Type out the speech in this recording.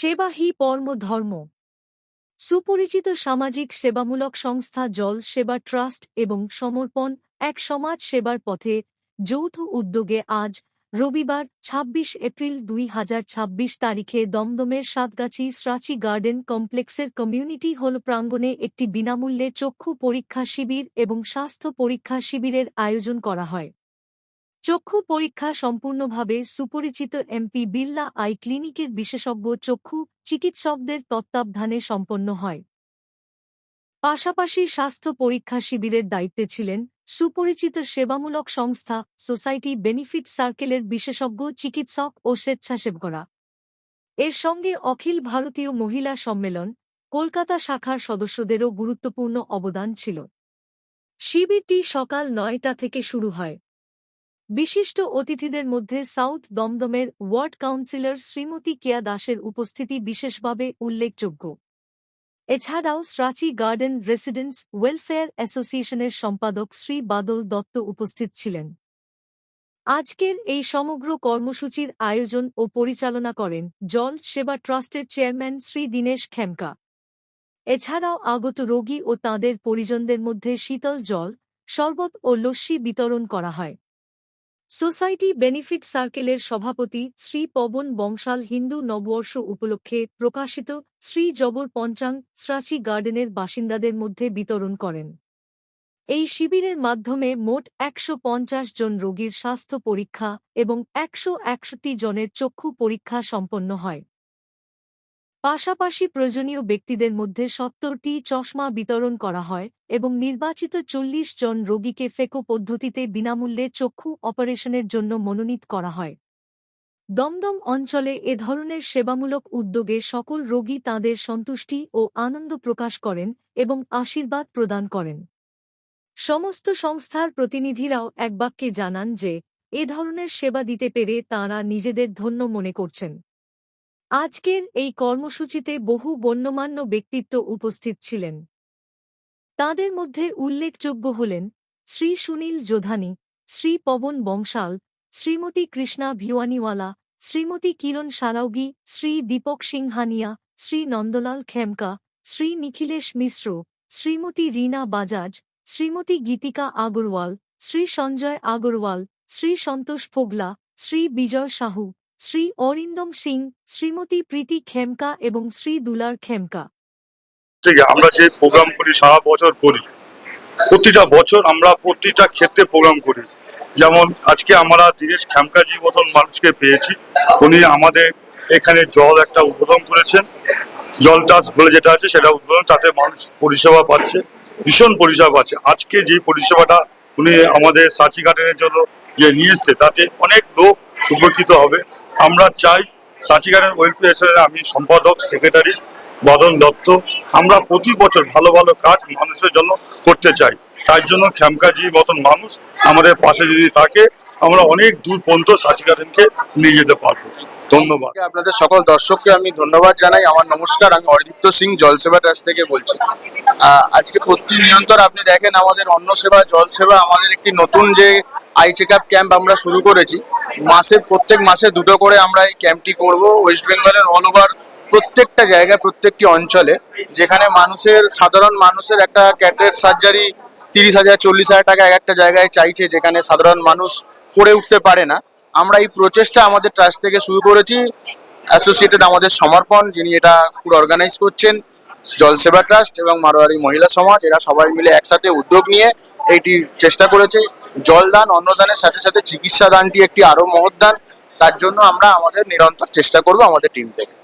সেবা হি পরম ধর্ম। সুপরিচিত সামাজিক সেবামূলক সংস্থা জল সেবা ট্রাস্ট এবং সমর্পণ এক সমাজ সেবার পথে যৌথ উদ্যোগে আজ রবিবার ২৬ এপ্রিল ২০২৬ তারিখে দমদমের সাতগাছি স্রাচি গার্ডেন কমপ্লেক্সের কমিউনিটি হল প্রাঙ্গণে একটি বিনামূল্যে চক্ষু পরীক্ষা শিবির এবং স্বাস্থ্য পরীক্ষা শিবিরের আয়োজন করা হয়। চক্ষু পরীক্ষা সম্পূর্ণভাবে সুপরিচিত এমপি বিড়লা আই ক্লিনিকের বিশেষজ্ঞ চক্ষু চিকিৎসকদের তত্ত্বাবধানে সম্পন্ন হয়। পাশাপাশি স্বাস্থ্য পরীক্ষা শিবিরের দায়িত্বে ছিলেন সুপরিচিত সেবামূলক সংস্থা সোসাইটি বেনিফিট সার্কেলের বিশেষজ্ঞ চিকিৎসক ও স্বেচ্ছাসেবকরা। এর সঙ্গে অখিল ভারতীয় মহিলা সম্মেলন কলকাতা শাখার সদস্যদেরও গুরুত্বপূর্ণ অবদান ছিল। শিবিরটি সকাল ৯টা থেকে শুরু হয়। বিশিষ্ট অতিথিদের মধ্যে সাউথ দমদমের ওয়ার্ড কাউন্সিলর শ্রীমতী কেয়া দাসের উপস্থিতি বিশেষভাবে উল্লেখযোগ্য। এছাড়াও স্রাচি গার্ডেন রেসিডেন্টস ওয়েলফেয়ার অ্যাসোসিয়েশনের সম্পাদক শ্রী বাদল দত্ত উপস্থিত ছিলেন। আজকের এই সমগ্র কর্মসূচির আয়োজন ও পরিচালনা করেন জল সেবা ট্রাস্টের চেয়ারম্যান শ্রী দীনেশ খেমকা। এছাড়াও আগত রোগী ও তাঁদের পরিজনদের মধ্যে শীতল জল, শরবত ও লস্যি বিতরণ করা হয়। সোসাইটি বেনিফিট সার্কেলের সভাপতি শ্রী পবন বংশাল হিন্দু নববর্ষ উপলক্ষে প্রকাশিত শ্রী জবর পঞ্চাং স্রাচি গার্ডেনের বাসিন্দাদের মধ্যে বিতরণ করেন। এই শিবিরের মাধ্যমে মোট ১৫০ জন রোগীর স্বাস্থ্য পরীক্ষা এবং ১৬১ জনের চক্ষু পরীক্ষা সম্পন্ন হয়। পাশাপাশি প্রয়োজনীয় ব্যক্তিদের মধ্যে ৭০টি চশমা বিতরণ করা হয় এবং নির্বাচিত ৪০ জন রোগীকে ফেকো পদ্ধতিতে বিনামূল্যে চক্ষু অপারেশনের জন্য মনোনীত করা হয়। দমদম অঞ্চলে এ ধরনের সেবামূলক উদ্যোগে সকল রোগী তাঁদের সন্তুষ্টি ও আনন্দ প্রকাশ করেন এবং আশীর্বাদ প্রদান করেন। সমস্ত সংস্থার প্রতিনিধিরাও এক বাক্যে জানান যে এ ধরনের সেবা দিতে পেরে তাঁরা নিজেদের ধন্য মনে করছেন। আজকের এই কর্মসূচিতে বহু গণ্যমান্য ব্যক্তিত্ব উপস্থিত ছিলেন। তাঁদের মধ্যে উল্লেখযোগ্য হলেন শ্রী সুনীল যোধানী, শ্রী পবন বংশাল, শ্রীমতী কৃষ্ণা ভিওয়ানিওয়ালা, শ্রীমতী কিরণ সারাউগি, শ্রী দীপক সিংহানিয়া, শ্রী নন্দলাল খেমকা, শ্রী নিখিলেশ মিশ্র, শ্রীমতী রীনা বাজাজ, শ্রীমতী গীতিকা আগরওয়াল, শ্রী সঞ্জয় আগরওয়াল, শ্রী সন্তোষ ফোগলা, শ্রী বিজয় সাহু, শ্রী অরিন্দম সিং, শ্রীমতী প্রীতি খেমকা এবং শ্রী দুলার খেমকা। আমরা যে প্রোগ্রাম করি সারা বছর করি, প্রতিটা বছর আমরা প্রতিটা ক্ষেত্রে প্রোগ্রাম করি। যেমন আজকে আমরা দীনেশ খেমকাজির মতন মানুষকে পেয়েছি, উনি আমাদের এখানে জল একটা উদ্বোধন করেছেন, জল টাস বলে যেটা আছে সেটা উদ্বোধন, তাতে মানুষ পরিষেবা পাচ্ছে, ভীষণ পরিষেবা পাচ্ছে। আজকে যে পরিষেবাটা উনি আমাদের স্রাচি গার্ডেনের জন্য যে নিয়ে এসছে তাতে অনেক লোক উপকৃত হবে। আমরা চাই স্রাচি গার্ডেন ওয়েলফেয়ার অ্যাসোসিয়েশনের আমি সম্পাদক সেক্রেটারি বাদল দত্ত, আমরা প্রতি বছর ভালো ভালো কাজ মানুষের জন্য করতে চাই। তার জন্য খেমকাজির মতন মানুষ আমাদের পাশে যদি থাকে আমরা অনেক দূর পর্যন্ত স্রাচি গার্ডেনকে নিয়ে যেতে পারবো। ধন্যবাদ। আপনাদের সকল দর্শককে আমি ধন্যবাদ জানাই। আমার নমস্কার, আমি অরিদিত্য সিং জল সেবা ট্রাস্ট থেকে বলছি। আজকে প্রতিনিয়ন্তর আপনি দেখেন আমাদের অন্ন সেবা, জল সেবা, আমাদের একটি নতুন যে আই চেক আপ ক্যাম্প আমরা শুরু করেছি। প্রত্যেক মাসে 2টো করে আমরা এই ক্যাম্পটি করব ওয়েস্ট বেঙ্গলের অল ওভার প্রত্যেকটা জায়গায়, প্রত্যেকটি অঞ্চলে, যেখানে সাধারণ মানুষের একটা ক্যাটারেক্ট সার্জারি 30,000 40,000 টাকা এক একটা জায়গায় চাইছে, যেখানে সাধারণ মানুষ করে উঠতে পারে না। আমরা এই প্রচেষ্টা আমাদের ট্রাস্ট থেকে শুরু করেছি। অ্যাসোসিয়েটেড আমাদের সমর্পণ, যিনি এটা পুরো অর্গানাইজ করছেন, জল সেবা ট্রাস্ট এবং মারোয়ারি মহিলা সমাজ, এরা সবাই মিলে একসাথে উদ্যোগ নিয়ে এইটি চেষ্টা করেছে। জলদান, অন্নদানের সাথে সাথে চিকিৎসা দানটি একটি আরো মহৎ দান। তার জন্য আমরা আমাদের নিরন্তর চেষ্টা করব আমাদের টিম থেকে।